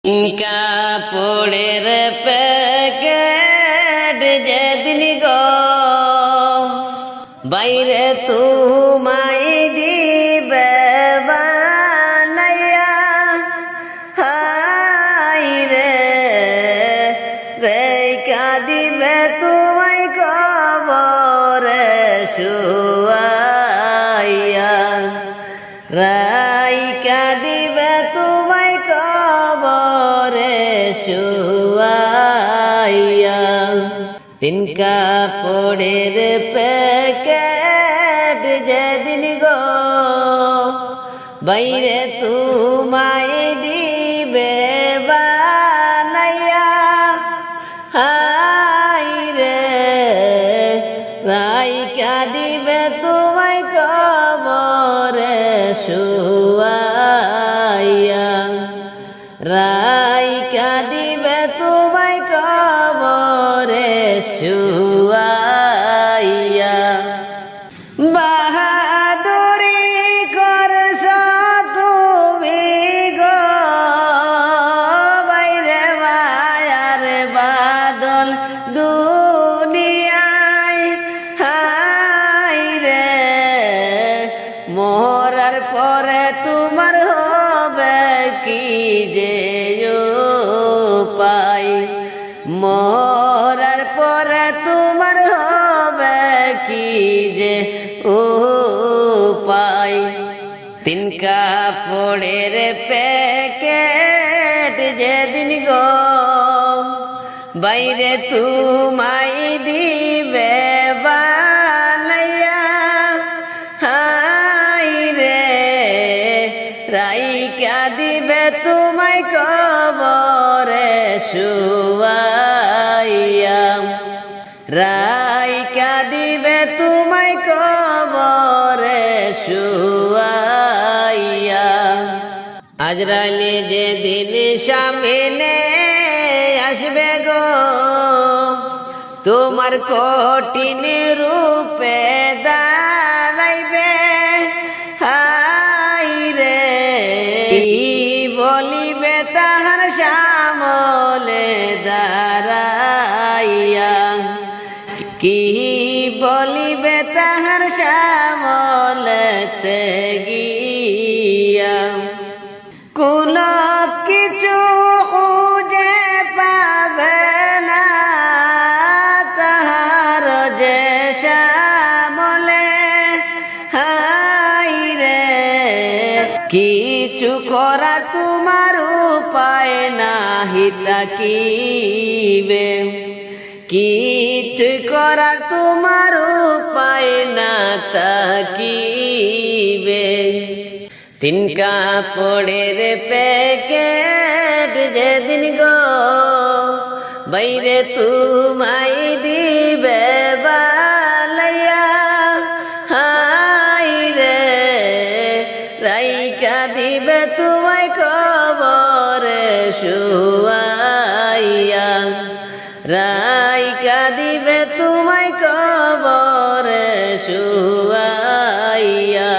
কাপড়ের প্যাকেট যেদিন গো বাইরে তোমায় দিবে বানাইয়া, হাই রে রেখা দিবে তোমায় কবরে শুয়াইয়া, রাইকা দিবে তোমায় কবরে শুয়াইয়া। তিন কাপড়ের প্যাকেট যেদিন গো বাইরে তোমায় দিবে বানাইয়া, হাই রে রাইকা দিবে তোমায় কবরে শুয়াইয়া, রাইকা দিবে তোমায় কবরে শুয়াইয়া। বাহাদুরি করছ তুমি গো বাইরে মায়ার বাদল দুনিয়ায়, হাই রে মরার পরে তোমার হবে কি যে উপায়, মরার পরে তোমার হবে কি যে উপায়। তিন কাপড়ের প্যাকেট যেদিন গো বাইরে তোমায় দিবে বানাইয়া, হাই রে রাইকা দিবে তোমায় কবরে শুয়াইয়া, রাইকা দিবে তোমায় কবরে শুয়াইয়া। আজরাইল যেদিন সামনে আসবে গো তোমার কঠিন রূপে দাঁড়াইবে, হাই রে কি বলিবে তাহার সামলে দাঁড়াইয়া, কি বলিবে তাহার সামলেতে গিয়া। কোন কিছু খুঁজে পাবে না তাহার যে সামলে, হাই রে কিছু করার তোমার উপায় নাহি তাকিবে, কিছু করার তোমার উপায় না তাকিবে। তিন কাপড়ের প্যাকেট যেদিন গো বাইরে তোমায় দিবে বানাইয়া, হাই রে রাইকা দিবে তোমায় কবরে শুয়াইয়া, রাইকা দিবে তোমায় কবরে শুয়াইয়া।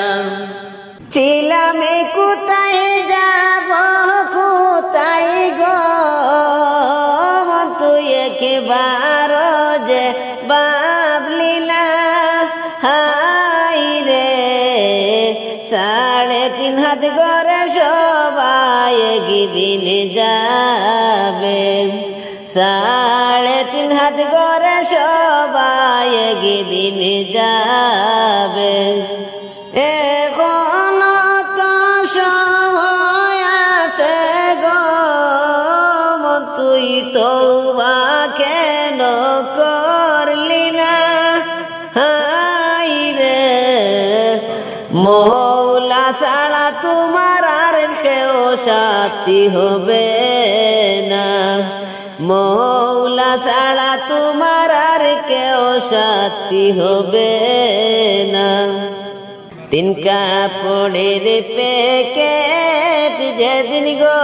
ছিলামে কোথায় যাব কোথায় গো তুই একবার যে ভাবলি না, হাই রে 3.5 হাত করে সবাই একদিন যাবে, 3.5 হাত করে সবাই একদিন যাবে। এখন তো সময় আছে গো তুই তওবা কেন করলি না, হাই রে মওলা ছাড়া তোমার আর কেউ সাথী হবে না, মওলা ছাড়া তোমার আর কেউ সাথী হবে না। তিন কাপড়ের প্যাকেট যেদিন গো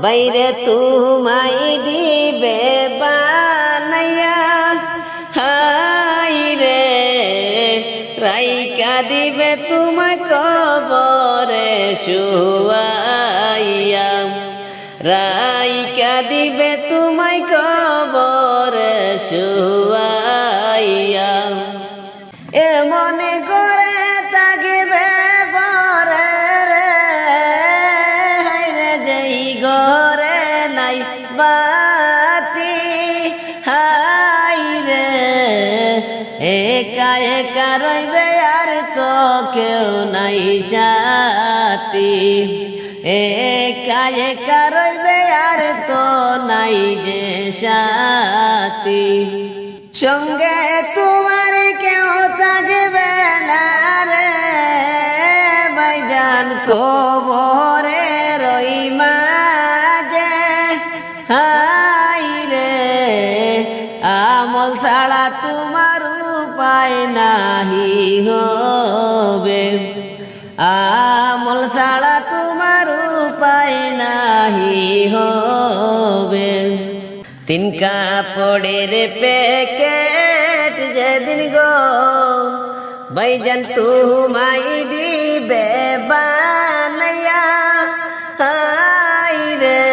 বাইরে তোমায় দিবে বানাইয়া, হাই রে রাইকা দিবে তোমায় কবরে শুয়াইয়া, রাইকা দিবে তোমায় কবরে শুয়াইয়া এ মনে করে তাকিবে পরে রে হায়রে যেই ঘরে নাই বাতি হায়রে একা একা রইবে আর তো কেউ নাই সাথী একা একা রইবে আর তো নাই যে সাথী সঙ্গে তোমার কেউ থাকবে না রে ভাইজান কবরে রই মাঝে হায়রে আমল ছাড়া তোমার উপায় নাহি হবে আমল ছাড়া তোমার উপায় নাহি হবে তিন কাপড়ের প্যাকেট যেদিন গো ভাইজান তোমায় দিবে বানাইয়া হায়রে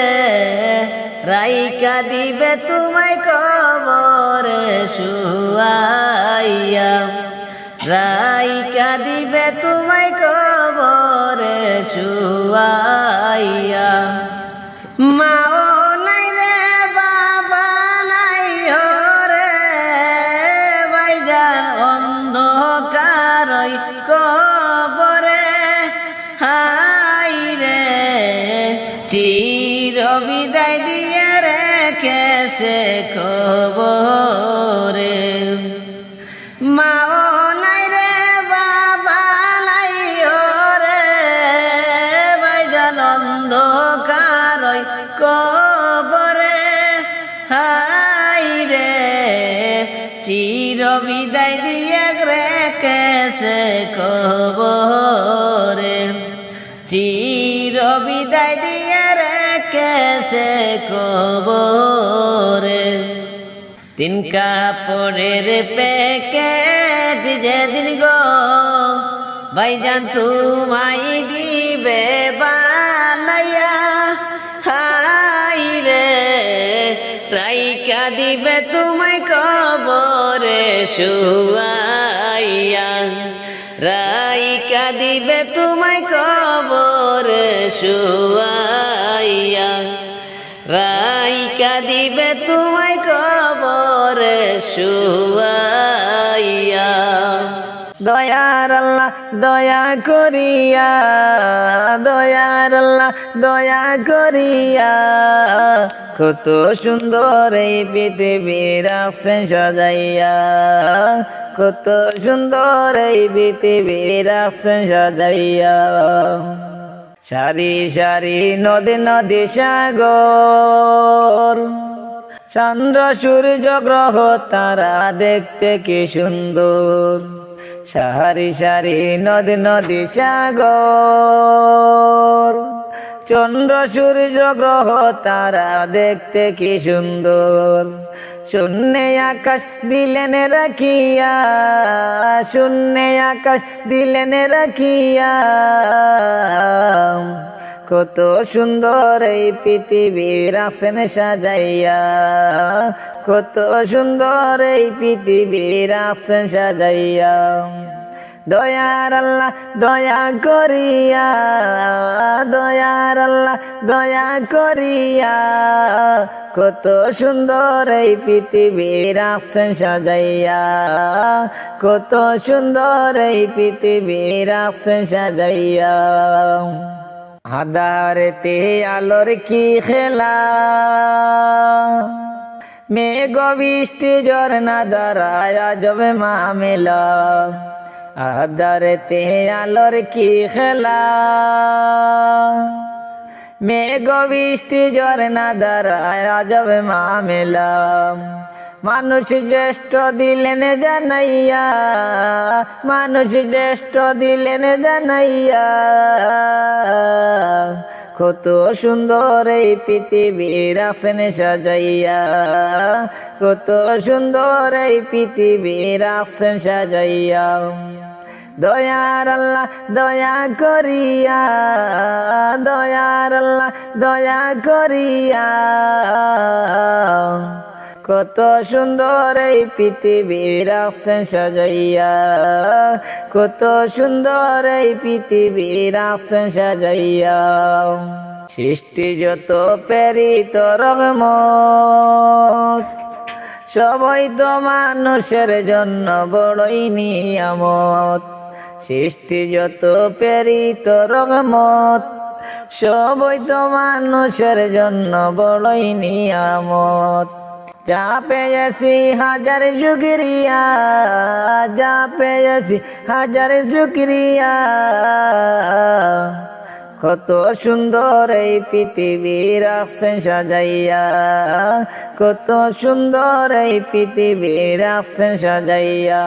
রাইকা দিবে তোমায় কবরে শুয়াইয়া রাইকা দিবে তোমায় কবরে শুয়াইয়া মাও নাই রে বাবা নাই রে ভাইজান অন্ধকারই কবরে হায়রে চির বিদায় দিয়ে রেখেছে কবরে মাও নাই রে বাবা নাই রে ভাইজান অন্ধকারই কবরে হায়রে চির বিদায় দিয়ে রেখেছে কবরে চির বিদায় দিয়ে রেখেছে কবরে তিন কাপড়ের প্যাকেট যেদিন গো ভাইজান তোমায় দিবে বানাইয়া হায়রে রাইকা দিবে তোমায় কবরে শুয়াইয়া রাইকা দিবে তোমায় কবরে শুয়াইয়া রাইকা দিবে তোমায় কবরে শুয়াইয়া দয়ার আল্লাহ দয়া করিয়া দয়ার আল্লাহ দয়া করিয়া কত সুন্দর এই পৃথিবীর রাখছেন সাজাইয়া কত সুন্দর এই পৃথিবীর রাখছেন সাজাইয়া সারি সারি নদী নদী সাগর চন্দ্র সূর্য গ্রহ তারা দেখতে কি সুন্দর সারি সারি নদী নদী সাগর চন্দ্র সূর্য গ্রহ তারা দেখতে কি সুন্দর শূন্যে আকাশ দিলেন রাখিয়া শূন্যে আকাশ দিলেন রাখিয়া কত সুন্দর এই পৃথিবীর আছেন সাজাইয়া কত সুন্দর এই পৃথিবীর আছেন সাজাইয়া দয়ার আল্লাহ দয়া করিয়া দয়ার আল্লাহ দয়া করিয়া কত সুন্দর এই পৃথিবীর আছেন সাজাইয়া কত সুন্দর এই পৃথিবীর আছেন সাজাইয়া আধারেতে আলোর কি খেলা মেঘ বৃষ্টি ঝরনা ধারায় আজবে মামেলা আধারেতে আলোর কি খেলা মেঘ বৃষ্টি ঝরনা ধারায় আজবে মামেলা মানুষ জ্যেষ্ঠ দিলেন জানাইয়া মানুষ জ্যেষ্ঠ দিলেন জানাইয়া কত সুন্দর এই পৃথিবীর আছেন সাজাইয়া কত সুন্দর এই পৃথিবীর আছেন সাজাইয়া দয়ার আল্লাহ দয়া করিয়া, দয়ার আল্লাহ দয়া করিয়া, কত সুন্দর এই পৃথিবী রাখছেন সাজাইয়া, কত সুন্দর এই পৃথিবী রাখছেন সাজাইয়া। সৃষ্টি যত প্রেরিত রহমত, সবাই তো মানুষের জন্য বড়ই নিয়ামত। সৃষ্টি যত প্রেরিত রহমত, সবাই তো মানুষের জন্য বড়ই নিয়ামত। যা পেয়েছি হাজার শুকরিয়া, যা পেয়েছি হাজার শুকরিয়া, কত সুন্দর এই পৃথিবী রাখছেন সাজাইয়া, কত সুন্দর এই পৃথিবী রাখছেন সাজাইয়া।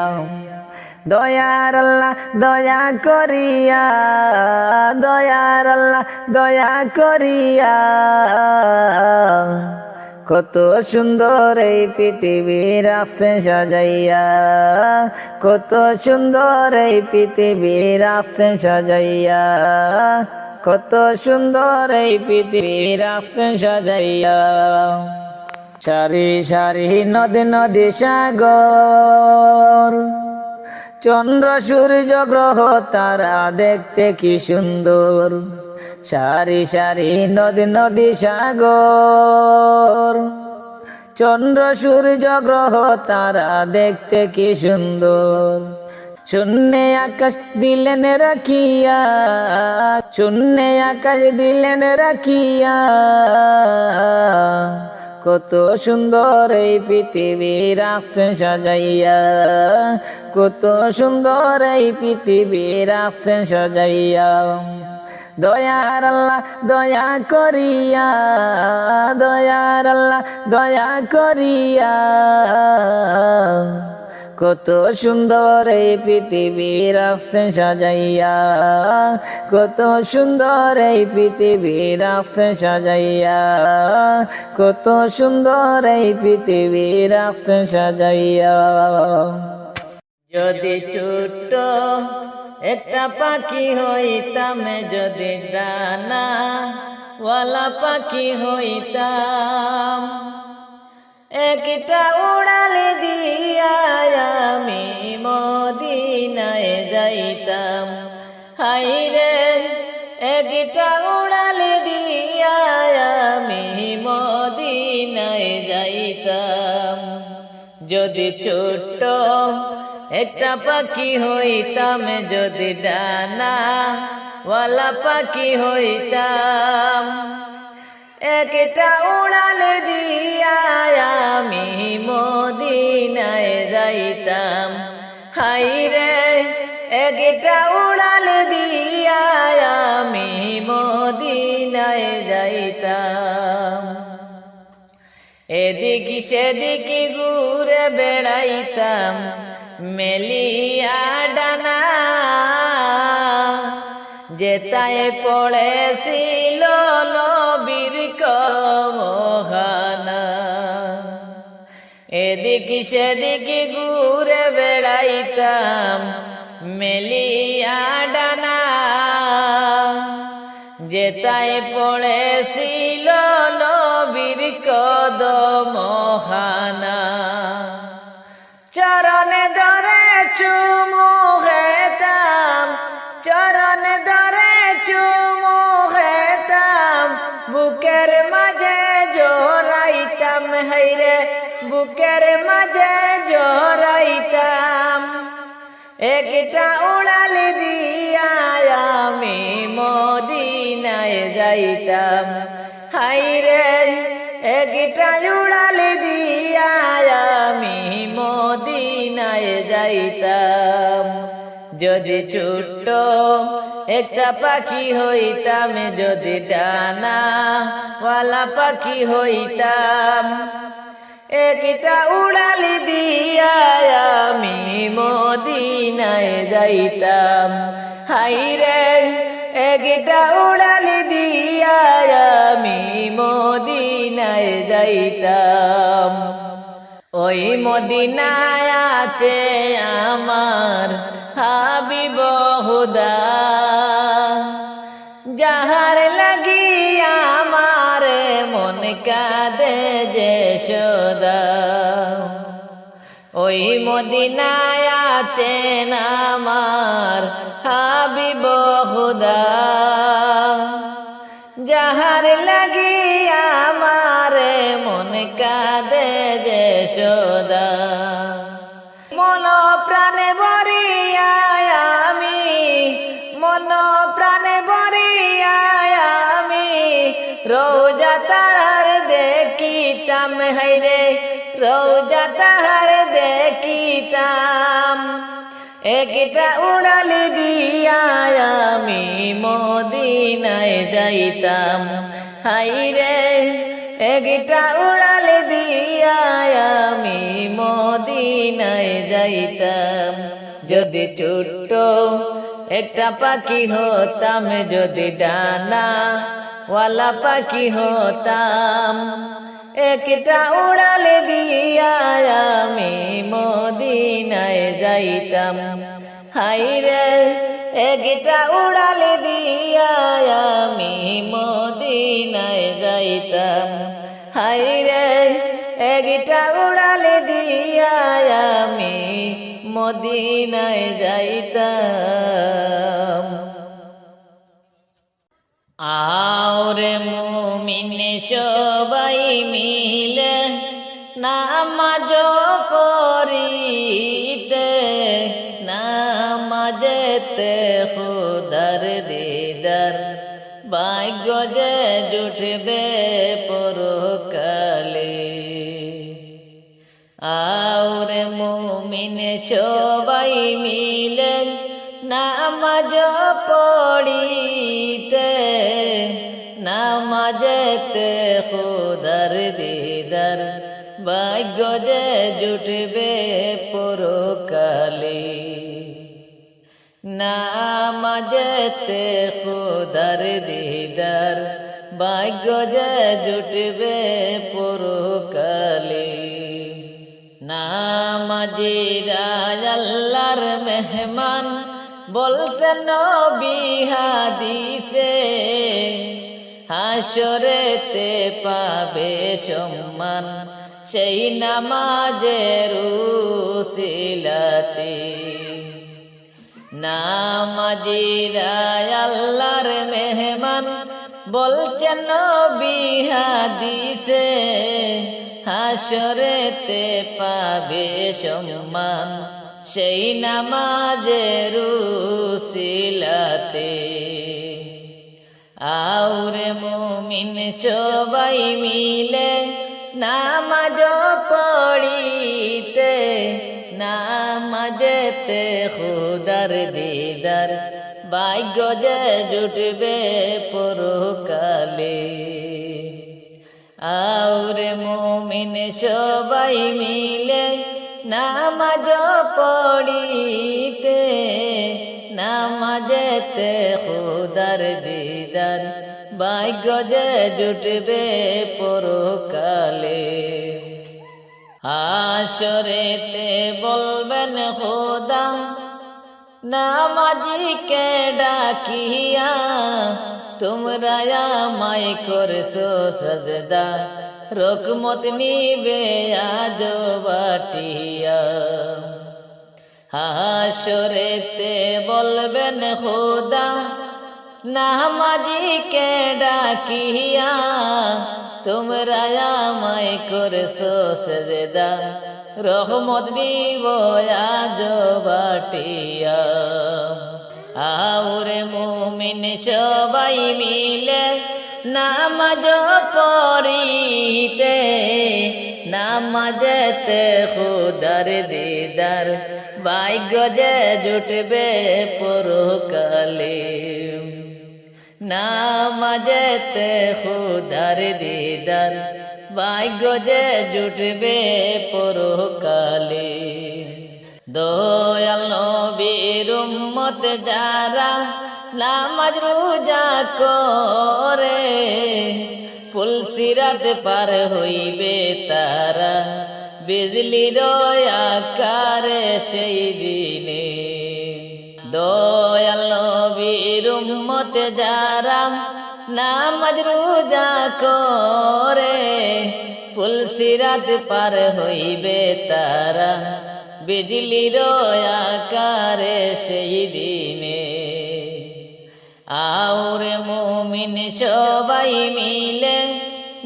দয়ার আল্লাহ দয়া করিয়া, দয়ার আল্লাহ দয়া করিয়া, কত সুন্দর এই পৃথিবী রাখছেন সাজাইয়া, কত সুন্দর এই পৃথিবী রাখছেন সাজাইয়া, কত সুন্দর এই পৃথিবী রাখছেন সাজাইয়া। সারি সারি নদী নদী সাগর, চন্দ্র সূর্য গ্রহ তারা দেখতে কি সুন্দর। সারি সারি নদী নদী সাগর, চন্দ্র সূর্য গ্রহ তারা দেখতে কি সুন্দর। শূন্যে আকাশ দিলেন রাখিয়া, শূন্যে আকাশ দিলেন রাখিয়া, কত সুন্দর এই পৃথিবী রাখছেন সাজাইয়া, কত সুন্দর এই পৃথিবী রাখছেন সাজাইয়া। দয়ার আল্লাহ দয়া করিয়া, দয়ার আল্লাহ দয়া করিয়া, কত সুন্দর এই পৃথিবী রাখছেন সাজাইয়া, কত সুন্দর এই পৃথিবী রাখছেন সাজাইয়া, কত সুন্দর এই পৃথিবী রাখছেন সাজাইয়া। যদি ছোট্ট একটা পাখি হইতাম, যদি ডানা ওয়ালা পাখি হইতাম, একটা উড়ালে দিয়া আমি মদিনায় যাইতাম। হাইরে একটা উড়ালে দিয়া আমি মদিনায় যাইতাম। যদি ছোট্ট একটা পাখি হইতাম, যদি ডানা ওয়ালা পাখি হইতাম, একটা উড়ালে দিয়া আমি মদিনায় যাইতাম। হাইরে একটা উড়ালে দিয়া আমি মদিনায় যাইতাম। এদিকে সেদিকে ঘুরে বেড়াইতাম, মেলিয়া ডানা যেতায় পড়েছিল নবীর কমখানা। এদিকে সেদিকে ঘুরে বেড়াইতাম, মেলিয়া ডানা যেতায় পড়েছিল নবীর কদমখানা। চরণে ধরে চুমু খেতাম, চরণে ধরে চুমু খেতাম, বুকের মাঝে জড়াইতাম। হাইরে বুকের মাঝে জড়াইতাম। একটা উড়ালি দিয়া আমি মদিনায় যাইতাম। হাইরে একটা উড়ালি দিয়া আমি মদিনায় যাইতাম। যদি ছোট্ট একটা পাখি হইতাম, যদি ডানা ওয়ালা পাখি হইতাম, একটা উড়ালি দিয়া আমি মদিনায় যাইতাম। হাইরে একটা উড়ালি দিয়া আমি মদিনায় যাইতাম। ওই মদিনায় আছে আমার হাবিব হুদা যাহার লাগিয়া আমার মন কাঁদে যে সদা ওই মদিনায় আছেন আমার হাবিব হুদা যাহার লাগিয়া আমার মন কাঁদে যে সদা মন প্রাণে ভরিয়া আমি মন প্রাণে ভরিয়া আমি রোজা তাহার দেখিতাম হাইরে রোজা তাহার দেখিতাম একটা উড়ালি দিয়া আমি মদিনায় যাইতাম হাইরে একটা উড়ালি দিয়া আমি মদিনায় যাইতাম যদি ছোট্ট একটা পাখি হতাম যদি ডানা ওয়ালা পাখি হতাম একটা উড়ালে দিয়া আমি মদিনায় যাইতাম হাইরে একটা উড়ালে দিয়া আমি মদিনায় যাইতাম হাইরে একটা উড়ালে দিয়া আমি মদিনায় যাইতাম আওরে মুমিন সবাই মিলে নামাজ পড়িতে নামাজেতে খুদার দিদার ভাগ্য যে জুটবে পরকালে আওরে মুমিন সবাই মিলে নামাজ পড়িতে নামাজেতে খুদার দিদার ভাগ্য যে জুটবে পরকালে নামাজেতে খুদার দিদার ভাগ্য যে জুটবে পরকালে নামাজিরা আল্লাহর মেহমান বলছেন নবী হাদিসে হাসরেতে পাবে সম্মান সেই নামাজের উসিলাতে নামাজিরা আল্লাহর মেহমান বলছেন নবী হাদিসে হাসরেতে পাবে সম্মান সেই নামাজের উসিলাতে আওরে মুমিন সবাই মিলে নামাজ পড়িতে নামাজেতে খুদার দিদার ভাগ্য যে জুটবে পরকালে আওরে মুমিন সবাই মিলে নামাজ পড়িতে নামাজেতে খুদার দিদার ভাগ্য যে জুটবে পরকালে হাসরেতে বলবেন খোদা নামাজিকে ডাকিয়া তোমরা আমায় করছো সজদা রকমত নিবে আজ বাটিয়া হাসরেতে বলবেন খোদা নামাজিকে ডাকিয়া তোমরা আমায় করছো সজদা রহমত দিব আজ বাটিয়া আওরে মুমিন সবাই মিলে নামাজ পড়িতে নামাজেতে খুদার দিদার ভাগ্য যে জুটবে পরকালে নামাজেতে খুদার দিদার ভাগ্য যে জুটবে পরকালে দয়াল নবীর উম্মত যারা নামাজ রোজা করে ফুলসিরাত পার হইবে তারা বিজলির আকারে সেই দিনে দয়াল নবীর উম্মতে যারা নামাজ রোজা করে ফুলসিরাত পার হইবে তারা বিজলির আকারে সেই দিনে। আউরে মুমিন সবাই মিলে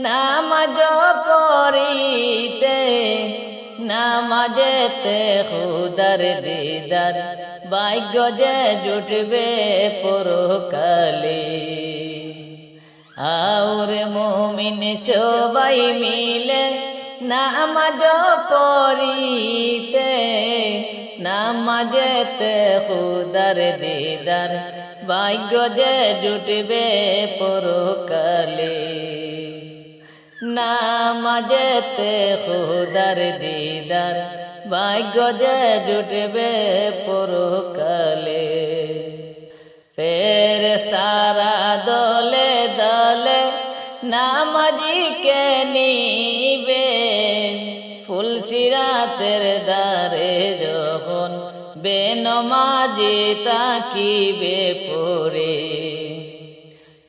নামাজ পড়িতে, নামাজেতে খুদার দিদার ভাগ্য যে জুটবে পরকালে। আউরে মুমিন সবাই মিলে নামাজ পড়িতে, নামাজেতে খুদার দিদার ভাগ্য যে জুটবে পরকালে। নামাজেতে খুদার দিদার ভাগ্য যে জুটবে পরকালে। ফেরেশতারা দলে দলে নামাজীকে নিবে, ফুলসিরাতের দ্বারে যখন বেনমাজি তাকিবে পড়ে।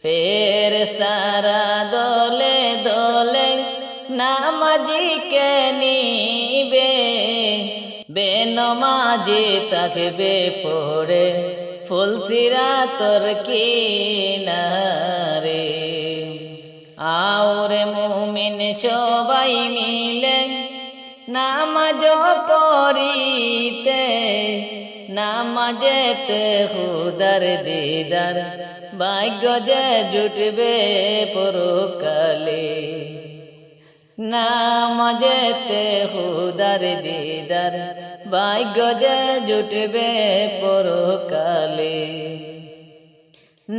ফেরেশতারা দলে দলে নামাজীকে নিবে, বেনমাজি তাকবে পড়ে ফুলসিরাতর কিনারে। আউরে মুমিন সবাই মিলে নামাজ পড়িতে, নামাজেতে খুদার দিদার ভাগ্য যে জুটবে পরকালে। নামাজেতে খুদার দিদার ভাগ্য যে জুটবে পরকালে।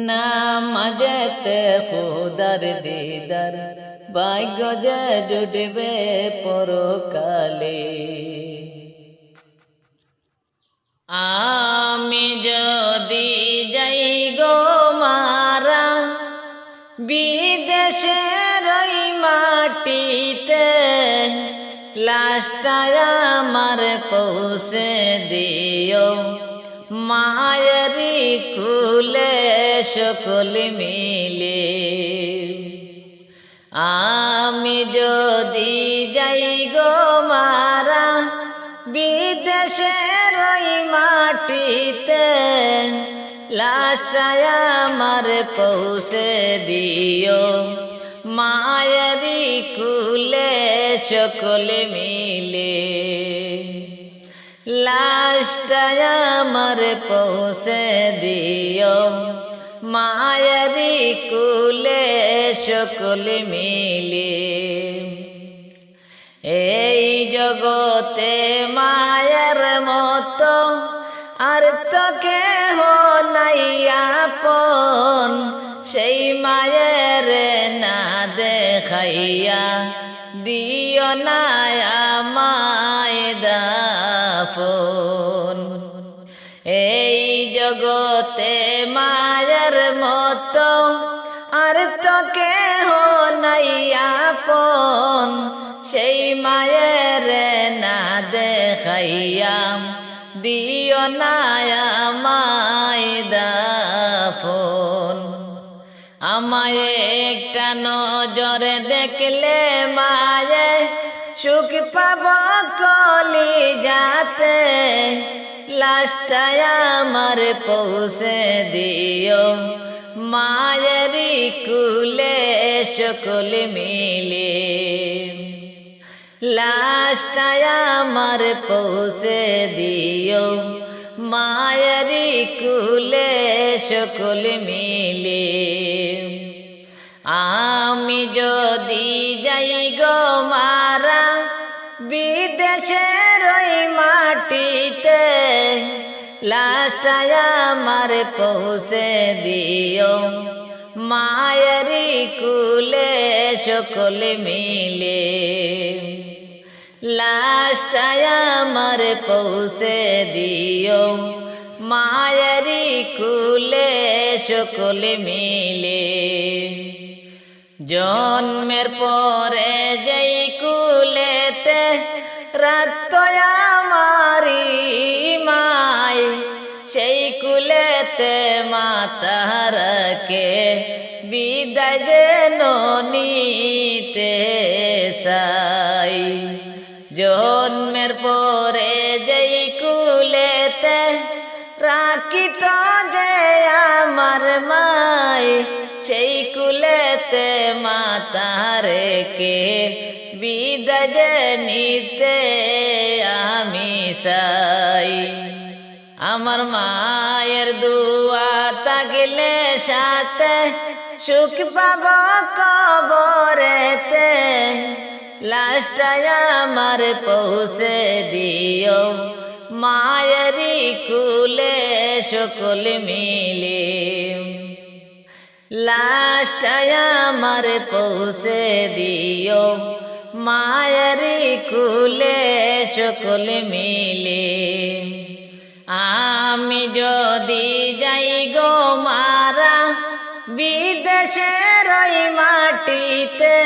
নামাজেতে খুদার দিদার ভাগ্য যে জুটবে পরকালে। আমি যদি যাই গো মারা বিদেশের ওই মাটিতে, লাশটা আমার পৌঁছে দিও মায়েরি কুলে সকল মিলে। আমি যদি যাই গো মারা বিদেশের ওই মাটিতে, লাশটা আমার পৌঁছে দিও মায়েরি কুলে সকল মিলে। লাশটা আমার পৌঁছে দিও মায়েরি কুলে সকল মিলে। এই জগতে মায়ের মতো আর তো কেহ নাই আপন, সেই মায়ের না দেখাইয়া দিও না আমায় দাফন। এই জগতে মায়ের মতো আর তো কেহ নাই আপন, সেই মায়ের না দেখাইয়া দিও না আমায় দাফন। আমায় একটা নজরে দেখলে মায়ে সুখ পাব কলি যাতে, লাশটা আমার পৌঁছে দিও মায়েরি কুলে সকল মিলে। লাশটা আমার পৌঁছে দিও মায়েরি কুলে সকল মিলে। আমি যদি যাই গো মারা বিদেশের ওই মাটিতে, লাশটা আমার পৌঁছে দিও মায়েরি কুলে সকল মিলে। লাশটা আমার পৌঁছে দিও মায়েরি কুলে সকল মিলে। জন্মের পরে যেই কুলেতে রাখত আমারি মাই, সেই কুলেতে মাতারকে বিদায় যেন নিতে চাই। জন্মের পরে যেই কুলেতে রাখিত যে আমার মাই, সেই কুলেতে মাতারকে বিদায় যে নিতে আমি চাই। আমার মায়ের দুয়া থাকলে সাথে সুখ পাব কবরেতে, লাশটায় আমার পৌঁছে দিও মায়েরই কুলে সকল মিলে। লাশটায় আমার পৌঁছে দিও মায়েরই কুলে সকল মিলে। আমি যদি যাই গো মারা বিদেশের ওই মাটিতে,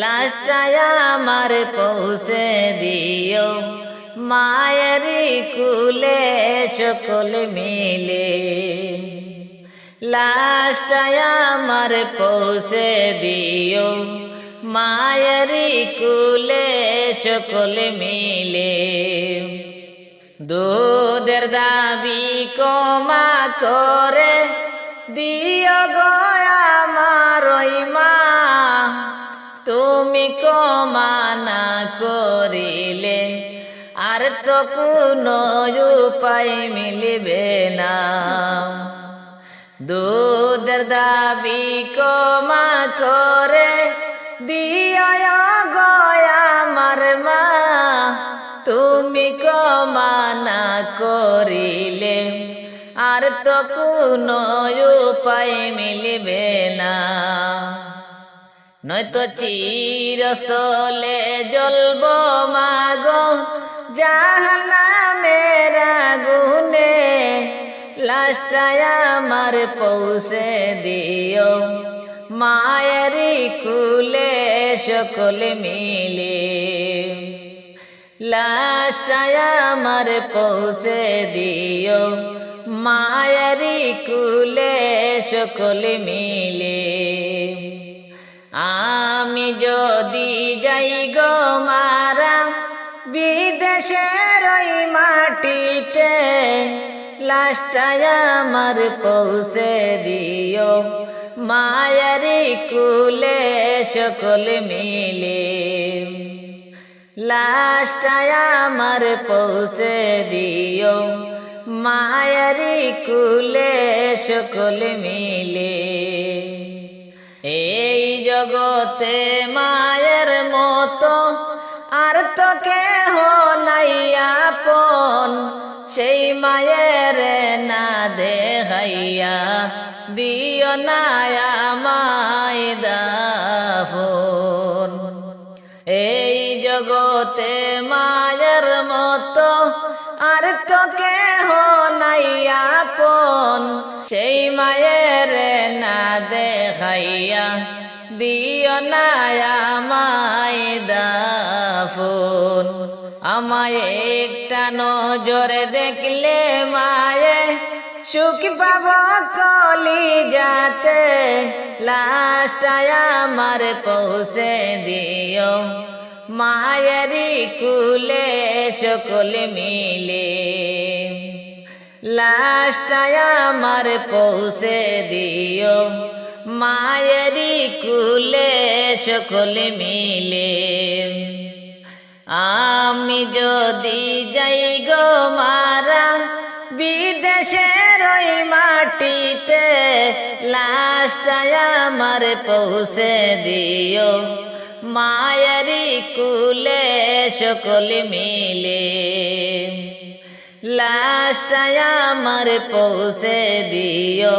লাশটায় আমার পৌঁছে দিও মায়েরই কুলে সকল মিলে। লাশটায় আমার পৌঁছে দিও মায়েরই কুলে সকল মিলে। দুধের দাবি কমা করে দিও গো আমার ওই মা, তুমি কমা না করিলে আর তো কোনো উপায় মিলবে না। দুধের দাবি কমা করে দিও গো আমার মা, তুমি কমা না করিলে আর তো কোনো উপায় মিলবে না। নয়তো চিরস্থলে জ্বলব মাগো জাহান্নামের আগুনে, লাশটায় আমার পৌঁছে দিও মায়েরই কুলে সকল মিলে। লাশটায় আমার পৌঁছে দিও মায়েরই কুলে সকল মিলে। আমি যদি যাই গো মারা বিদেশের ওই মাটিতে, লাশটায় আমার পৌঁছে দিও মায়েরই কুলে সকল মিলে। লাশটায় আমার পৌঁছে দিও মায়েরই কুলে সকল মিলে। এই জগতে মায়ের মতো আর তো কেহ নাই আপন, সেই মায়ের না দেখাইয়া দিও না আমায় দাফন। এই জগতে মায়ের মতো আর তো কেহ নাই আপন, সেই মায়ের না দেখাইয়া দিও না আমায় দাফন। আমায় একটা নজরে দেখলে মায়ে সুখ পাব কলিজাতে, লাশটায় আমার পৌঁছে দিও মায়েরই কুলে সকল মিলে। লাশটায় আমার পৌঁছে দিও মায়েরই কুলে সকল মিলে। আমি যদি যাই গো মারা বিদেশের ওই মাটিতে, লাশটায় আমার পৌঁছে দিও মায়েরই কুলে সকল মিলে। লাশটায় আমার পৌঁছে দিও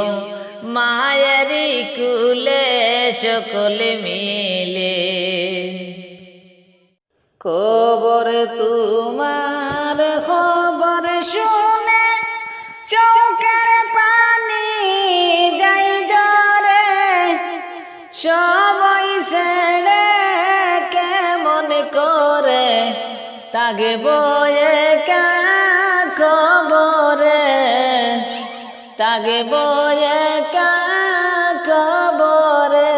মায়েরই কুলে সকল মিলে। খবর তোমার খবর শুনে চোখের পানি যাই জরে, সবাই ছেড়ে কেমন করে তাকে বয়ে কা খবরে। তাগে বয়ে কবরে।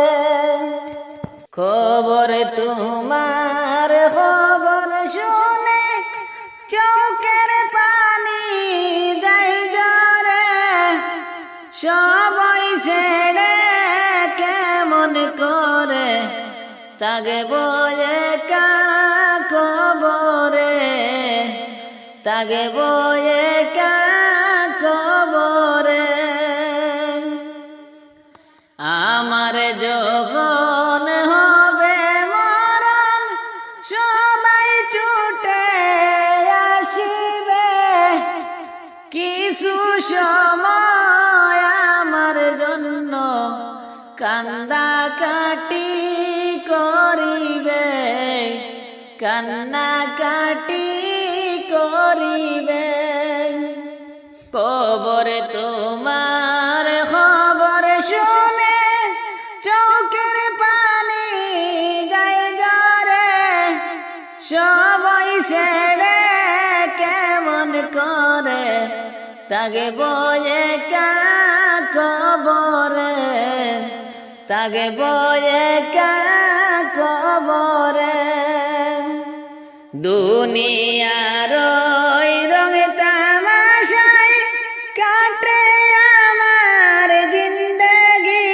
খবর তোমার খবর শুনে চোখের পানি যাই জরে, সবাই ছেড়ে কেমন করে তাগে বয়ে কবরে, তাগে বয়ে কবরে। আমার যখন হবে মরণ সবাই ছুটে আসিবে, কিছু সময় আমার জন্য কান্দা কাটি করিবে, কান্না কাটি করিবে। কবর তোমার খবর শুনে চোখের পানি যায় জরে, সবাই ছেড়ে কেমন করে তাগে বয়ে কবরে, তাগে বয়ে কবরে। দুনিয়ার রঙে তামাশায় কাটে আমার জিন্দেগি,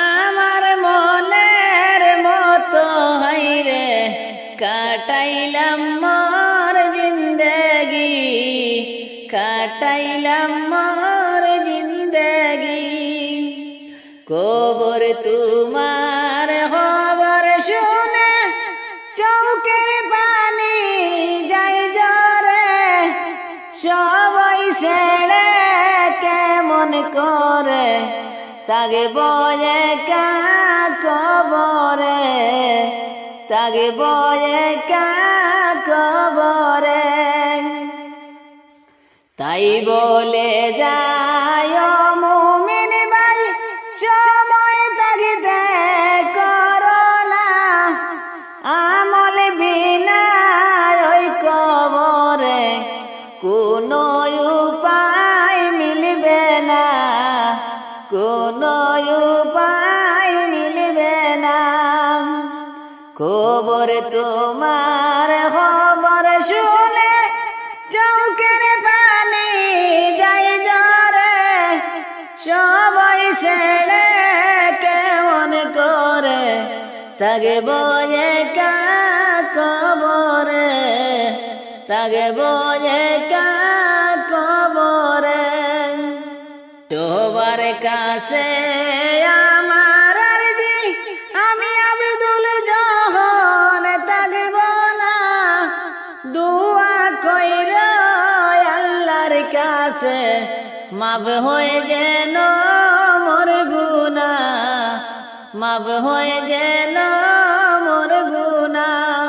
আমার মনের মতো হাইরে কাটাইলাম মোর জিন্দেগি, কাটাইলাম মোর জিন্দেগি। কবর তোমার খবর শুনে চোখের পানি যায় জরে, সবাই ছেড়ে কেমন করে তাগে বয়ে কবরে, তাগে বয়ে কবরে। তাই বলে যায় মুমিন ভাই সময় তাগিদে করো না, আমল বিনা ওই কবরে কোনো উপায় মিলবে না, কোনো উপায় মিলবে না। কবর তোমার খবর শুনে চোখের পানি যায় জরে, সবাই ছেড়ে কেমন করে তাগে বয়ে কবরে, তাগে বয়ে কবরে। সবার কাছে আমার আরজি, আমি আব্দুল জহন তাগব না, দুয়া কইর আল্লাহর কাছে মাফ হয়ে যেন মোর গুনাহ, মাফ হয়ে যেন মোর গুনাহ।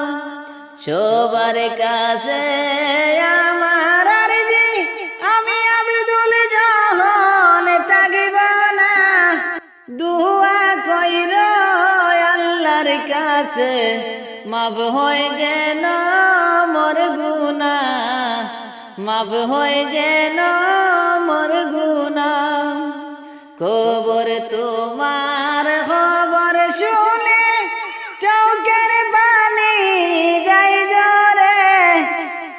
সবার কাছে আমার আরজি, আমি আব্দুল জহন তাগব না, দুয়া কইর আল্লাহর কাছে মাফ হয়ে যেন মোর গুনাহ, মাফ হয়ে যেন মোর গুনাহ। কবর তোমার খবর শুনে চোখের পানি যায় জরে,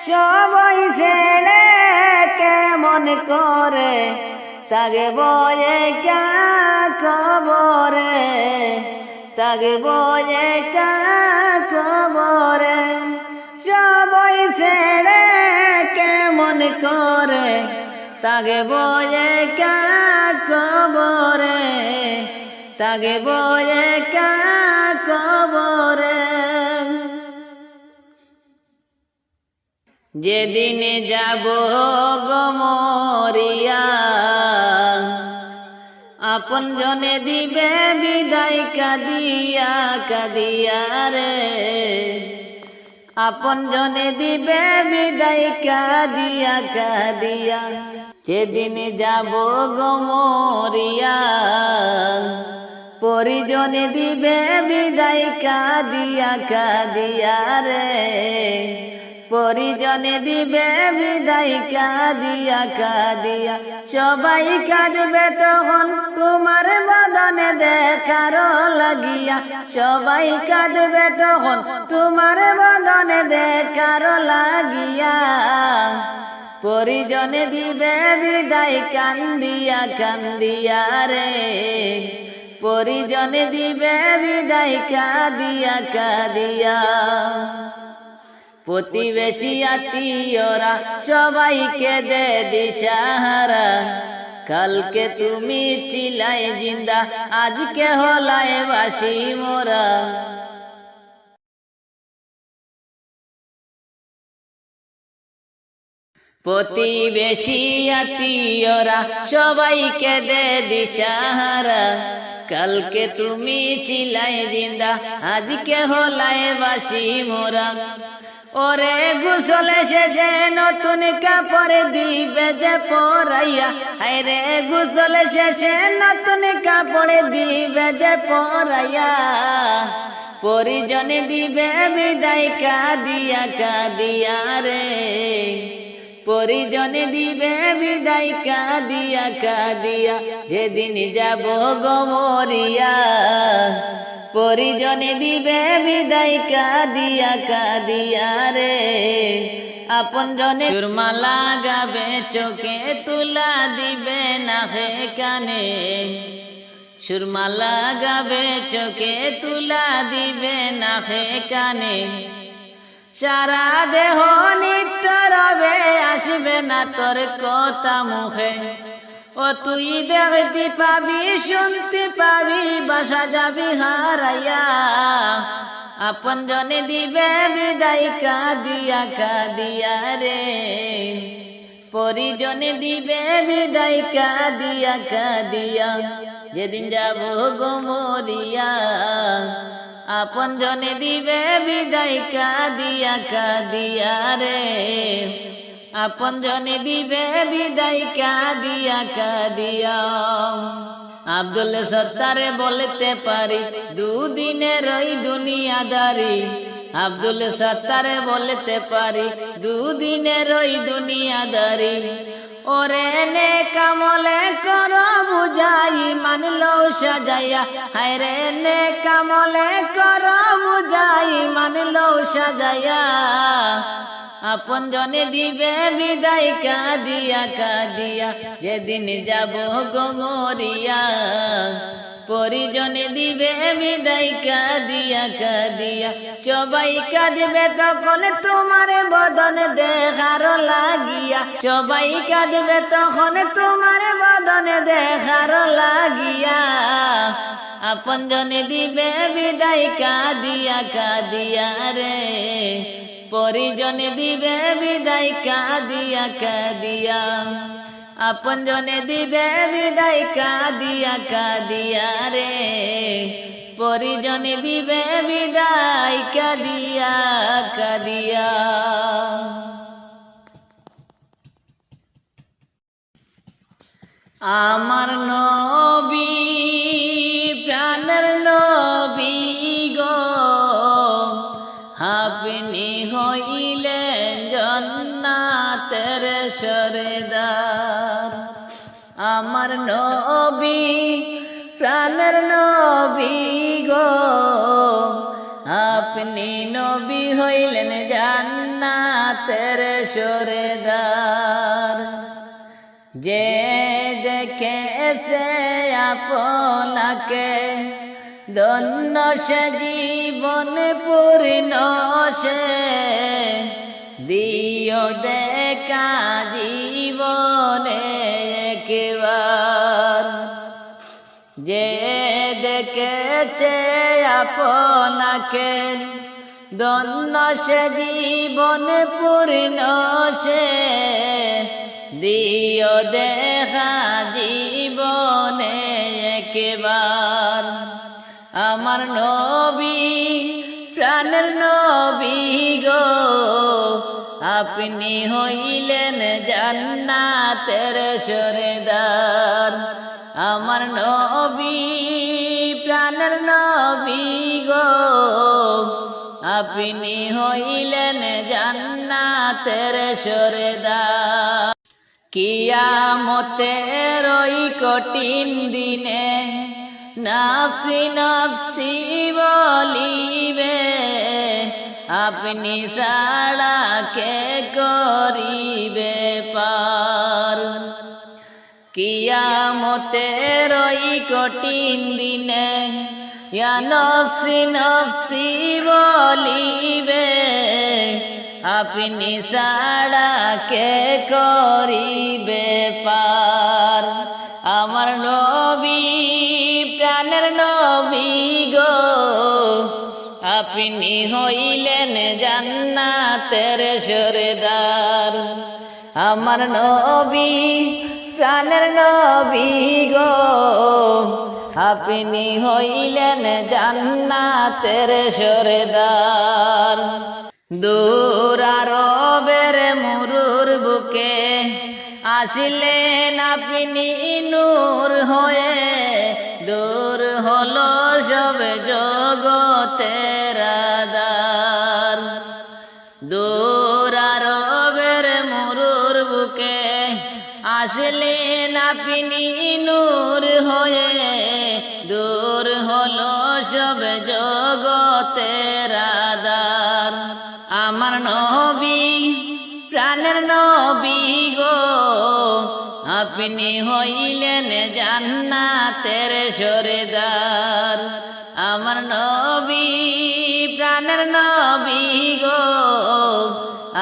সবাই ছেড়ে কেমন করে তাগে বয়ে কবরে, তাগে বয়ে কবরে। সবাই ছেড়ে কেমন করে তাগে বয়ে কবরে, তাগে বয়ে কবরে। যেদিন যাব গমরিয়া, আপন জনে দিবে বিদায় কাদিয়া কাদিয়া রে, আপন জনে দিবে বিদায় কাদিয়া কাদিয়া। যেদিন যাব গমরিয়া, পরিজনে দিবে বিদায় কাদিয়া কাদিয়া রে, পরিজনে দিবে বিদায় কাঁদিয়া কাঁদিয়া, সবাই কাঁদবে তখন তোমার বদনে দেখার লাগিয়া, সবাই কাঁদবে তখন তোমার বদনে দেখার লাগিয়া। পরিজনে দিবে বিদায় কান্দিয়া কান্দিয়া রে, পরিজনে দিবে বিদায় কাঁদিয়া কাঁদিয়া। প্রতিবেশী আত্মীয়রা সবাইকে দে দিশাহারা, কালকে তুমি ছিলাই জিন্দা আজকে হলায় বাসি মোরা। প্রতিবেশী আত্মীয়রা সবাইকে দে দিশাহারা, কালকে তুমি ছিলাই জিন্দা আজকে হলায় বাসি মোরা। ওরে গোসলে শেষে নতুন কাপড় দিবে যে পরাইয়া, হায়রে গোসলে শেষে নতুন কাপড় দিবে যে পরাইয়া। পরিজনে দিবে বিদায় কাঁদিয়া কাঁদিয়া রে, পরিজনে দিবে বিদায় কাঁদিয়া কাঁদিয়া, যেদিন যাব গো মরিয়া। পরিজনে দিবে বিদায় কাঁদিয়া কাঁদিয়া রে, আপন জনে সুরমা লাগাবে চোখে তুলা দিবে নাহে কানে, সুরমা লাগাবে চোখে তুলা দিবে নাহে কানে। সারা দেহ নিত্য রবে আসবে না তোর কথা মুখে, ও তুই দেখতে পাবি শুনতে পাবি বাসা যাবি হারাইয়া। আপন জনে দিবে বিদায় কাঁদিয়া কাঁদিয়া রে, পরিজনে দিবে বিদায় কাঁদিয়া কাঁদিয়া, যেদিন যাব গো মরিয়া। আপন জনে দিবে বিদায় কাঁদিয়া কাঁদিয়া রে, আপন জনে দিবে বিদায় কাঁদিয়া কাঁদিয়া। আব্দুল সত্তারে বলতে পারি দুদিনের ওই দুনিয়াদারি, আব্দুল সত্তারে বলতে পারি দুদিনের ওই দুনিয়াদারি। ওরে নে কামলে কর বুঝাই মানলো সাজাইয়া, হায়রে নে কামলে কর বুঝাই মানলো সাজাইয়া। আপন জনে দিবে বিদায় কাঁদিয়া কাঁদিয়া, যেদিন যাব গো মরিয়া। পরিজনে দিবে বিদায় কাঁদিয়া কাঁদিয়া, সবাই কাঁদবে তখন তোমার বদন দেখার লাগিয়া, সবাই কাঁদবে তখন তোমার বদন দেখার লাগিয়া। আপন জনে দিবে বিদায় কাঁদিয়া কাঁদিয়া রে, পরিজনে দিবে বিদায় কাঁদিয়া কাঁদিয়া। আপন জনে দিবে বিদায় কাঁদিয়া কাঁদিয়া রে, পরিজনে দিবে বিদায় কাঁদিয়া কাঁদিয়া। আমার নবী প্রাণের নবী গো, আপনি হইলেন জান্নাতের সরদার। আমার নবী প্রাণের নবী গো, আপনি নবী হইলেন জান্নাতের সরদার। যে দেখেছে আপনাকে ধন্য সে জীবন পূর্ণ সে, দিও দেখা জীবনে একবার। যে দেখেছে আপনাকে ধন্য সে জীবন পূর্ণ সে, দিও দেখা জীবনে একবার। আমার নবী প্রাণের নবী গো, আপনি হইলেন জান্নাতের সরদার। আমার নবী প্রাণের নবী গো, আপনি হইলেন জান্নাতের সরদার। কিয়ামতের ওই কঠিন দিনে নাফসি নাফসি বলিবে, আপনি ছাড়া কে করিবে পার। কিয়ামতের ওই কঠিন দিনে ইয়া নফসি নফসি বলিবে, আপনি ছাড়া কে করিবে পার। আমার নবী প্রাণের নবী গো, আপনি হইলেন জান্নাতের সরদার। আমার নবী প্রাণের নবী গো, আপনি হইলেন জান্নাতের সরদার। দূর আরবের মরুর বুকে আসিলেন আপনি নূর হয়ে, দূর হলো সব জগতের আধার। দূর আরবের মরুর বুকে আসলেন আপনি নূর হয়ে, দূর হলো সব জগতের আধার। আমার নবী প্রাণের নবী গো, আপনি হইলেন জান্নাতের সরদার। আমার নবী প্রাণের নবী গো,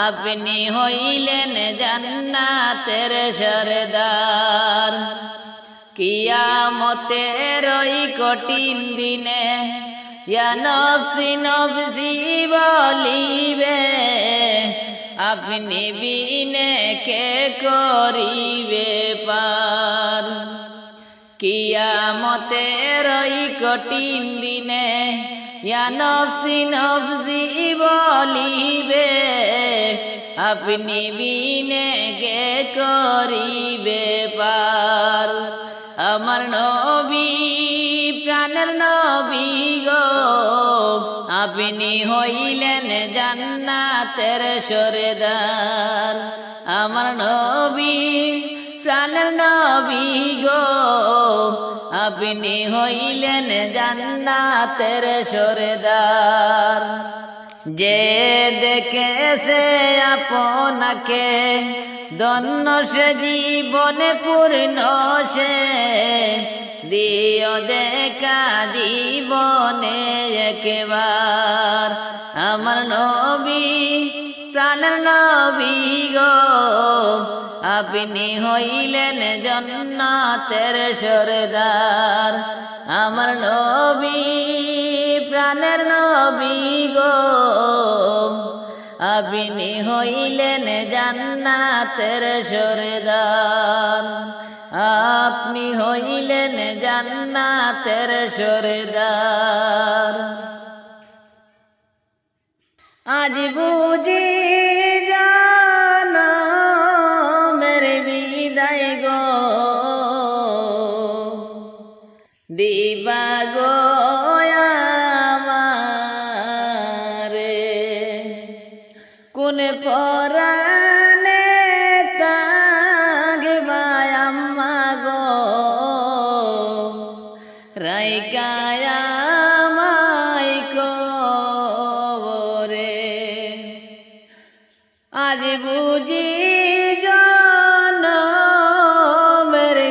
আপনি হইলেন জান্নাতের সরদার। কিয়ামতের ওই কঠিন দিনে ইয়া নফসি নফসি বলিবে, আপনি বিনে কে করিবে পার। কিয়ামতের ওই কঠিন দিনে ইয়া নফসি নফসি বলিবে, আপনি বিনে কে করিবে পার। আমার নবী প্রাণের নবী গো, আপনি হইলেন জান্নাতের সরদার। আমার নবী প্রাণের নবী গো, আপনি হইলেন জান্নাতের সরদার। যে দেখেছে আপনাকে ধন্য সে জীবনে পূর্ণ সে, দিও দেখা জীবনে একবার। আমার নবী প্রাণের নবী গো, আপনি হইলেন জান্নাতের সরদার। আমার নবী প্রাণের নবী গো, আপনি হইলেন জান্নাতের সরদার। আপনি হইলেন জান্নাতের সরদার। আজ বুঝি জানমের বিদায় গো, দিবা গো আমারে, কোন পরাণে তাগবা আম্মা গো, রাইকায় আমায় কবরে। আজ বুঝি জনমের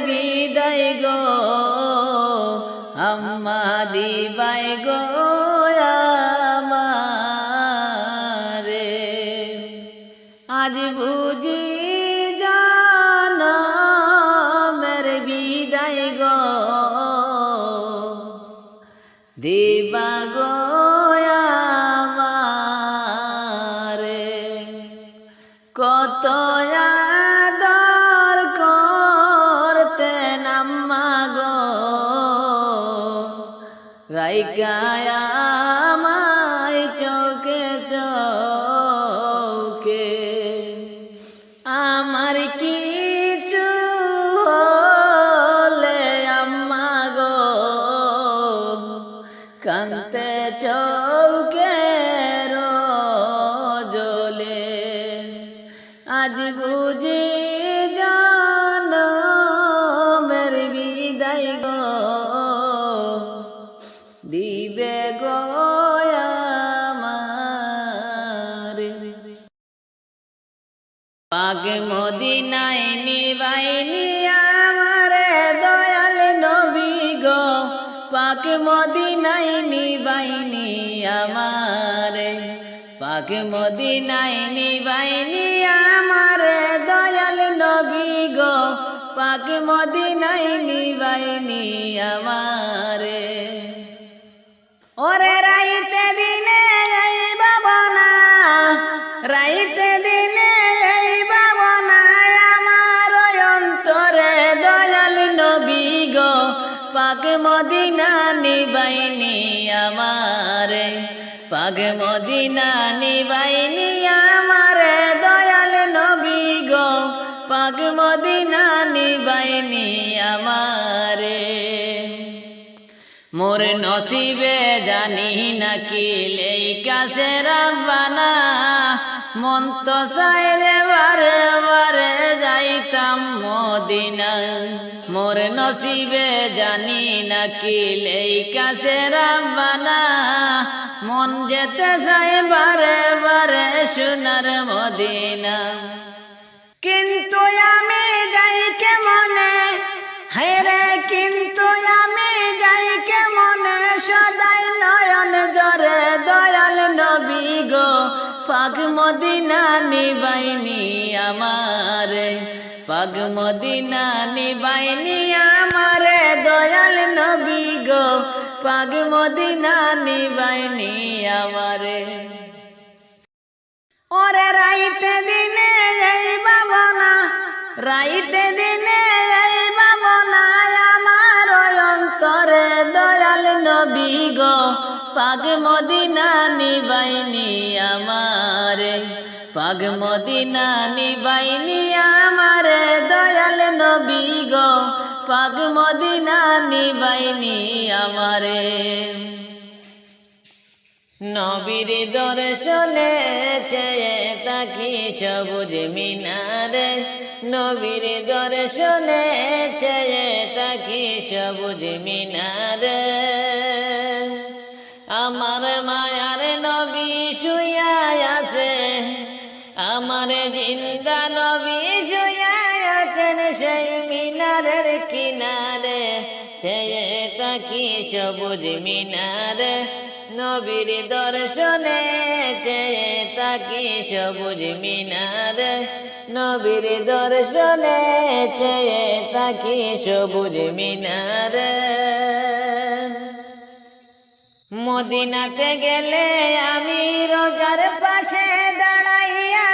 বিদায় গো, আম্মা দিবাই গো আমারে। আজ বুঝি জনমের বিদায় গো, দিবা গো আমারে। কত আদর করতেন আম্মা গো, রাইকায় আমায় চোখে চোখে। আমার কিছু হলে আম্মা গো, কান্তে চৌকে পাক মদিনায় নিবাইনি আমারে দয়াল নবী গো পাক মদিনায় নিবাইনি আমারে পাক মদিনায় নিবাইনি আমারে দয়াল নবী গো পাক মদিনায় নিবাইনি আমারে ওরে রাইতে দিনে এই বাবনা রাইতে দিনে এই বাবনা আমার অন্তরে দয়াল নবী গো পাক মদিনা নিবাইনি আমারে পাক মদিনা নিবাইনি আমারে দয়াল নবী গো পাক মদিনা নিবাইনি আমারে মোর নসিবে জানি নাকি এই কাছে রাব্বানা মন তো চাইলে বারে বারে যাইতাম মদিনা মোর নসিবে জানি নাকি এই কাছে রাব্বানা মন যেতে চাই বারে বারে সোনার মদিনা কিন্তু আমি যাই কে মনে হেরে কিন্তু আমি যাই কে মনে সদাই নয়ন জরে দয়াল নবী গো পাক মদিনা নিবাইনি আমারে পাক মদিনা নিবাইনি আমারে দয়াল নবী গো পাক মদিনা নিবাইনি আমারে ওরে রাইতে দিনে এই বাবনা রাইতে দিনে এই বাবনা আমার অন্তরে দয়াল নবী গো পাক মদিনা নিবাইনি আমারে পাক মদিনা নিবাইনি আমারে দয়াল নবী গো পাক মদিনা নিবাইনি আমারে নবীর দর্শনে চেয়ে তাকি সবুজ মিনারে নবীর দর্শনে চেয়ে তাকি সবুজ মিনারে আমার মায়ার নবী শুয়া আছে আমার জিন্দা নবী শুয়া আছেন সেই মিনারের কিনারে চেয়ে তাকি সবুজ মিনারে নবীর দর্শনে চেয়ে তাকি সবুজ মিনারে নবীর দর্শনে চেয়ে তাকি সবুজ মিনারে মদিনাতে গেলে আমি রোজার পাশে দাঁড়াইয়া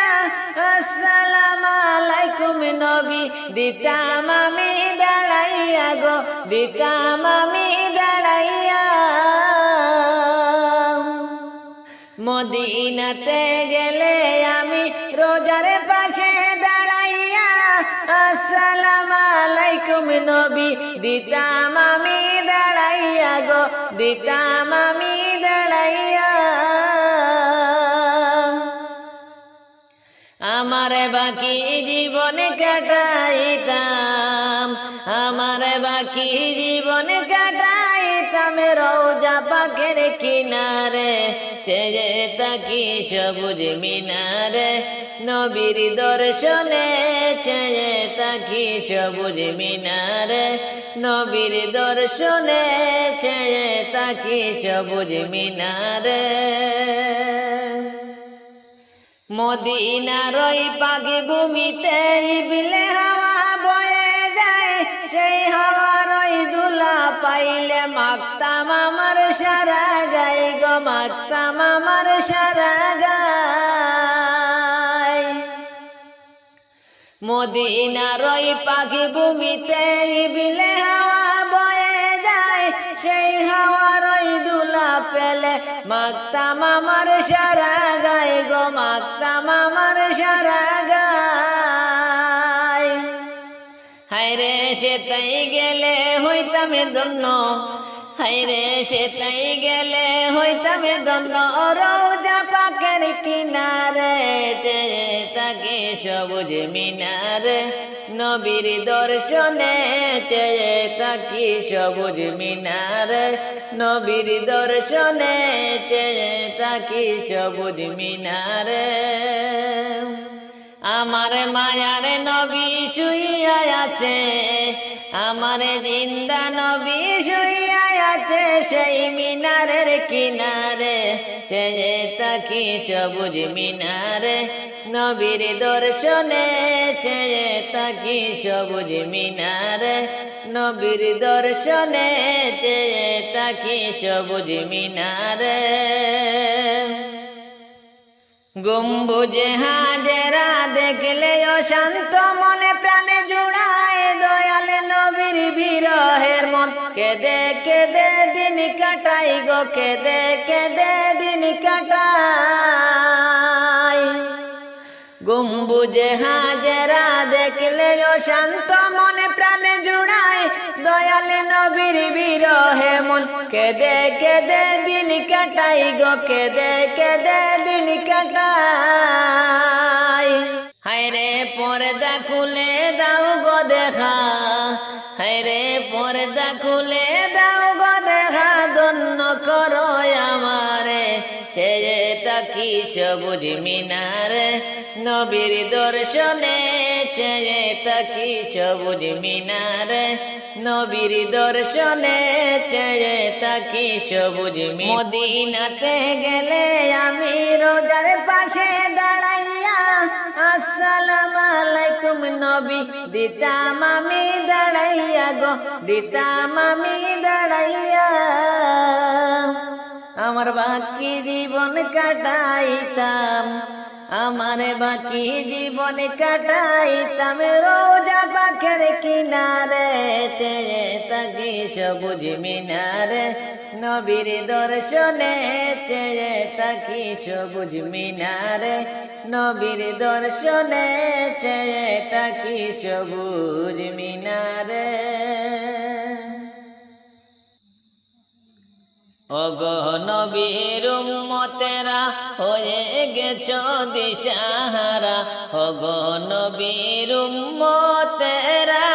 আসসালামু আলাইকুম নবী দিতাম আমি দাঁড়াইয়া গো দিতাম আমি দাঁড়াইয়া মদিনাতে গেলে আমি রোজার পাশে দাঁড়াইয়া আসসালামু আলাইকুম নবী দিতাম আমি দাঁড়াইয়া গো দিতাম আমি দাঁড়াইয়া আমার বাকি জীবন কাটাইতাম আমার বাকি জীবন কাটাইতাম রওজা পাকের কিনারে চেয়ে তাকি সবুজ মিনারে নবীর দর্শনে চেয়ে তাকি সবুজ মিনারে নবীর দর্শনে চেয়ে তাকি সবুজ মিনারে মদিনার ওই পাক ভূমিতে ইবলে হাওয়া বয়ে যায় সেই হাওয়ার ওই দুলা পাইলে মাখতাম আমার সারা গায়ে গো মাখতাম আমার সারা গায় মদিনার ওই পাক ভূমিতে ইবলে হাওয়া বয়ে যায় সেই হাওয়ার ওই দুলা পেলে মাখতাম আমার সারা গায়ে গো মাখতাম আমার সারা গায় হায়রে সে তাই গেলে হইতাম ধন্য হায়রে সে তাই গেলে হইতাম ধন্য রওজা পাকের কিনারে চেয়ে তাকি সবুজ মিনারে নবীর দর্শনে চেয়ে তাকি সবুজ মিনারে নবীর দর্শনে চেয়ে তাকি সবুজ মিনারে আমার মায়ার নবী শুইয়া আছে, আমার জিন্দা নবী শুইয়া আছে সেই মিনারের কিনারে, চেয়ে তাকি সবুজ মিনারে নবীর দর্শনে, চেয়ে তাকি সবুজ মিনারে নবীর দর্শনে, চেয়ে তাকি সবুজ মিনারে। গম্বুজে হাজেরা দেখলে অশান্ত মনে প্রাণে জুড়ায়, দয়াল নবীর বিরহের মন কেঁদে কেঁদে দিন কাটাই গো, কেঁদে কেঁদে দিন কাটাই। গম্বুজে হাজেরা দেখলে অশান্ত মনে প্রাণে জুড়ায়, দয়াল নবীর বিরহে মন কেঁদে কেঁদে দিন কাটাই গো, কেঁদে কেঁদে দিন কাটাই। হায়রে পর্দা খুলে দাও গো দেখা, হায়রে পর্দা খুলে দাও গো দেখা, ধন্য করো আমারে, চেয়ে তাকি সবুজ মিনারে নবীর দর্শনে, চেয়ে তাকি সবুজ মিনারে নবীর দর্শনে, চেয়ে তাকি সবুজ মদিনাতে গেলে আমি রোজার পাশে দাঁড়াইয়া আসসালামু আলাইকুম নবী দিতাম আমি দাঁড়াইয়া গো, দিতাম আমি দাঁড়াইয়া। আমার বাকি জীবন কাটাইতাম, আমার বাকি জীবন কাটাইতাম রোজা পাখের কিনারে, চেয়ে তাকি সবুজ মিনারে নবীর দর্শনে, চেয়ে তাকি সবুজ মিনারে নবীর দর্শনে, চেয়ে তাকি সবুজ মিনারে। ওগো নবীর উম্মতেরা হয়ে গেছো দিশাহারা, ওগো নবীর উম্মতেরা,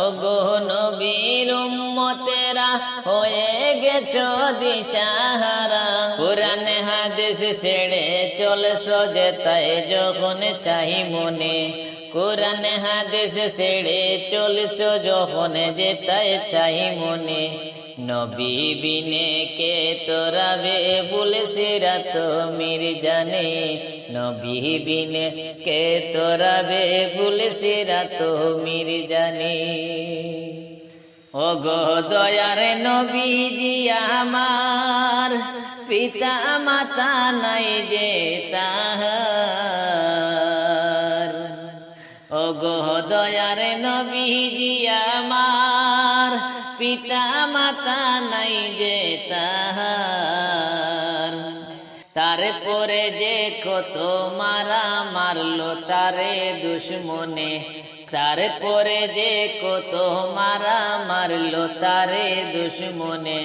ওগো নবীর উম্মতেরা হয়ে গেছো দিশাহারা। কুরআন হাদিস ছেড়ে চলছো যেতায় যখন চাই মনে, কুরআন হাদিস ছেড়ে চলছো যখন যেতায় চাই মনে, নবী বিনে কে তোরাবে বুলসিরা তো মির জানে, নবী বিনে কে তোরাবে বুলসিরা তো মির জানে। ওগো দয়ার নবীজি আমার, পিতা মাতা নাই যে তাহার, ওগো দয়ার নবীজি আমার, পিতা মাতা নাই যে তাহার। তারপরে যে কত মারা মারলো তারে দুশ্মনে, তারপরে যে কত মারা মারলো তারে দুশ্মনে,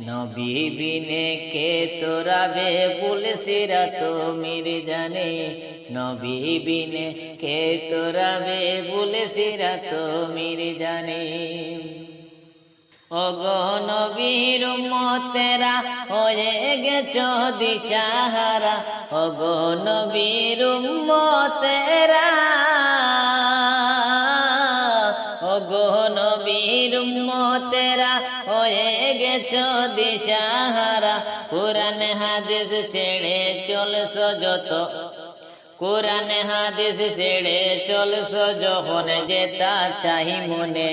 নবী বিনে কে তোরাবে বুলসিরা তো মির জানে, নবী বিনে কে তোরাবে বুলসিরা তো মির জানে। ওগো নবীর উম্মতেরা হয়ে গেছো দিশাহারা, ওগো নবীর উম্মতেরা, ওগো নবীর উম্মতেরা হয়ে গেছো দিশাহারা। কুরআন হাদিস ছেড়ে চলছো যত, কুরআন হাদিস ছেড়ে চলছো যখন যেতা চাহি মনে,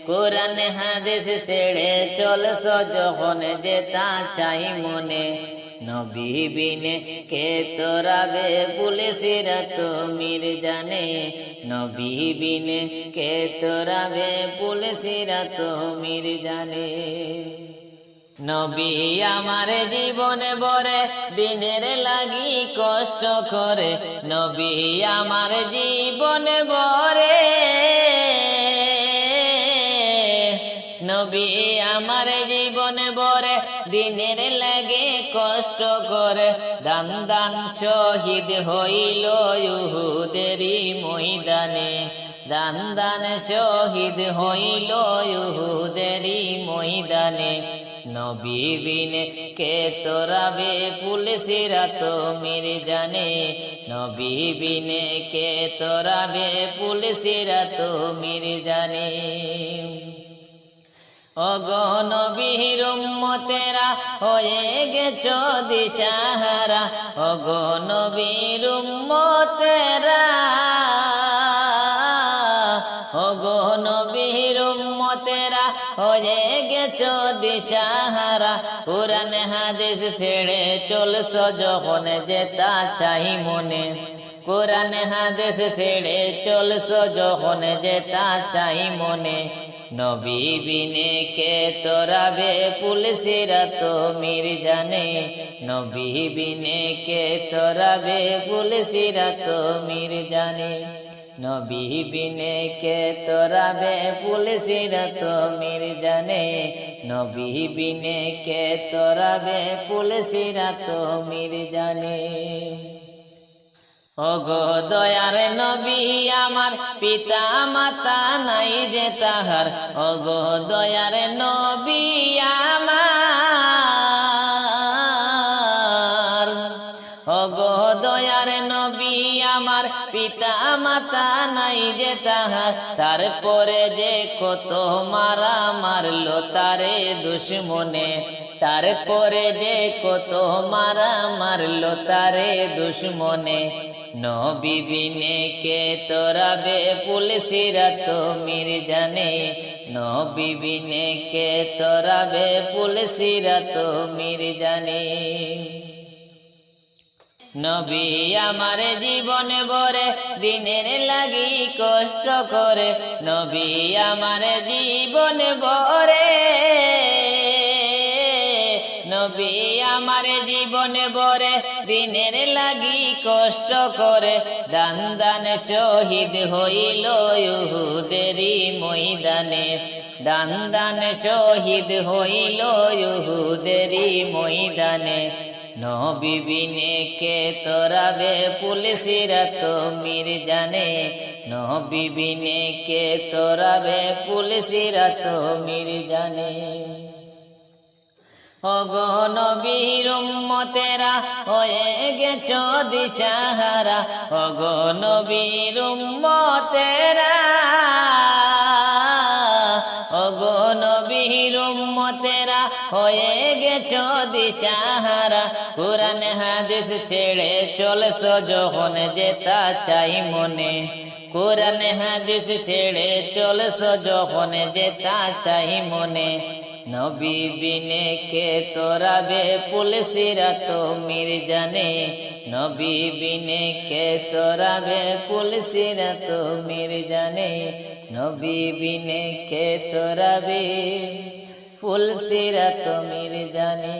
কুরআন হাদিস ছেড়ে চলছো যখন যেতা চাহি মনে, নবী বিনে কে তোরাবে বুলসিরা তো মির জানে, নবী বিনে কে তোরাবে বুলসিরা তো মির জানে। নবী আমার জীবনে বরে দিনের লাগি কষ্ট করে, নবী আমার জীবনে বরে, নবী আমার জীবনে বরে দিনের লাগে কষ্ট করে, দান দান শহীদ হইল উহুদেরই ময়দানে, দান দান শহীদ হইল উহুদেরই ময়দানে, নবী বিনে কে তোরাবে পুলিশিরা তো মেরে জানে নবী বিনে কে তোরাবে পুলিশিরা তো মেরে জানে ওগো নবীর উম্মতেরা হয়ে গেছো দিশাহারা ওগো নবীর উম্মতেরা ওগো নবীর উম্মতেরা হয়ে গেছো দিশাহারা কুরআন হাদিস ছেড়ে চলছো যখন যেটা চাই মনে কুরআন হাদিস ছেড়ে চলছো যখন যেটা চাই মনে নবী বিনে কে তোরাবে পুলিশিরা তো মির জানে নবী বিনে কে তোরাবে পুলিশিরা তো মির জানে নবী বিনে কে তোরাবে পুলিশিরা তো মির জানে নবী বিনে কে তোরাবে পুলিশিরা তো মির জানে ওগো দয়ার নবী আমার পিতা মাতা নাই যে তাহার ওগো দয়ার নবী আমার ওগো দয়ার নবী আমার পিতা মাতা নাই যে তাহার তারপরে যে কত মারা মারলো তারে দুশমনে তারপরে যে কত মারা মারলো তারে দুশমনে নবী বিনে কে তোরাবে পুলিশিরা তো মির জানে নবী বিনে কে তোরাবে পুলিশিরা তো মির জানে নবী আমার জীবন ভরে দিনের লাগি কষ্ট করে নবী আমার জীবন ভরে নবী আমার জীবন ভরে দিনের লাগি কষ্ট করে দান দান শহীদ হইল ইহুদেরি ময়দানে দান দান শহীদ হইল ইহুদেরি ময়দানে নবী বিনে কে তোরাবে পুলিশিরা তো মির জানে নবী বিনে কে তোরাবে পুলিশিরা তো মির জানে ওগো নবীর উম্মতেরা হয়ে গেছো দিশাহারা ওগো নবীর উম্মতেরা ওগো নবীর উম্মতেরা হয়ে গেছো দিশাহারা কুরআন হাদিস ছেড়ে চলছো যখন যেটা চাই মনে কুরআন হাদিস ছেড়ে চলছো যখন যেটা চাই মনে নবী বিনে কে তোরাবে পুলিশিরা তো মির জানে নবী বিনে কে তোরাবে পুলিশিরা তো মির জানে নবী বিনে কে তোরাবে পুলিশিরা তো মির জানে